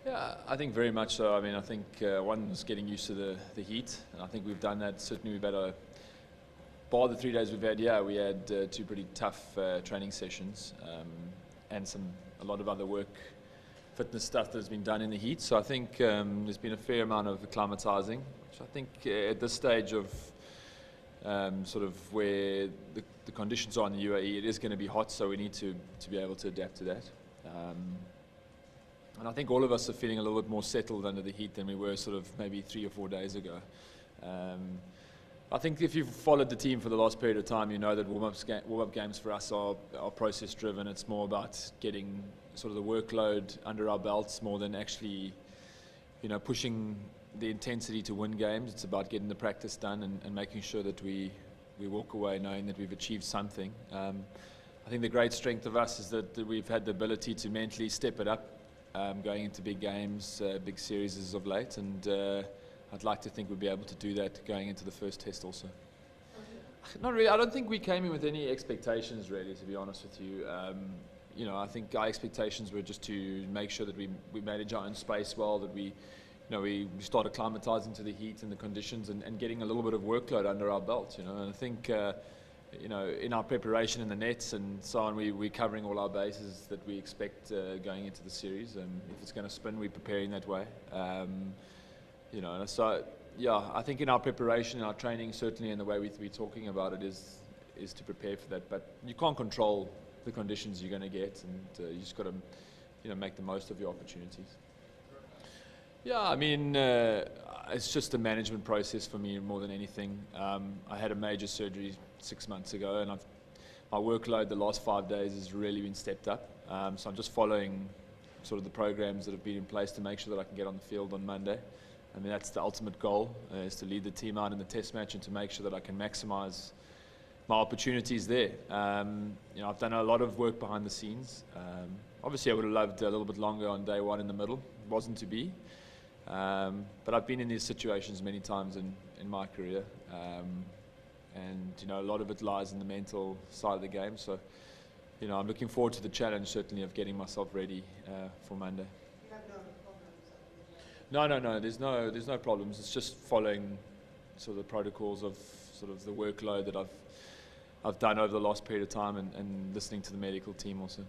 Yeah, I think very much so. I mean, I think one was getting used to the heat, and I think we've done that. Certainly, we've had bar the 3 days we've had. Yeah, we had two pretty tough training sessions, and a lot of other work, fitness stuff that's been done in the heat. So I think there's been a fair amount of acclimatizing, which I think at this stage of sort of where the conditions are in the UAE, it is going to be hot, so we need to be able to adapt to that. And I think all of us are feeling a little bit more settled under the heat than we were sort of maybe 3 or 4 days ago. I think if you've followed the team for the last period of time, you know that warm-up games for us are process-driven. It's more about getting sort of the workload under our belts more than actually, pushing the intensity to win games. It's about getting the practice done and making sure that we walk away knowing that we've achieved something. I think the great strength of us is that we've had the ability to mentally step it up. Going into big games, big series as of late, and I'd like to think we'll be able to do that going into the first test also. Not really. I don't think we came in with any expectations, really, to be honest with you. I think our expectations were just to make sure that we manage our own space well, that we start acclimatizing to the heat and the conditions, and getting a little bit of workload under our belt. And I think in our preparation in the nets and so on, we're covering all our bases that we expect going into the series. If it's going to spin, we're preparing that way. So yeah, I think in our preparation, in our training, certainly in the way we're talking about it is to prepare for that. But you can't control the conditions you're going to get, and you just got to make the most of your opportunities. Yeah, I mean, it's just a management process for me more than anything. I had a major surgery 6 months ago, and my workload the last 5 days has really been stepped up. So I'm just following sort of the programs that have been in place to make sure that I can get on the field on Monday. I mean, that's the ultimate goal, is to lead the team out in the test match and to make sure that I can maximize my opportunities there. I've done a lot of work behind the scenes. Obviously, I would have loved a little bit longer on day one in the middle. It wasn't to be. But I've been in these situations many times in my career. And a lot of it lies in the mental side of the game. So, I'm looking forward to the challenge, certainly, of getting myself ready for Monday. You have no problems? No. There's no problems. It's just following sort of the protocols of sort of the workload that I've done over the last period of time, and listening to the medical team also.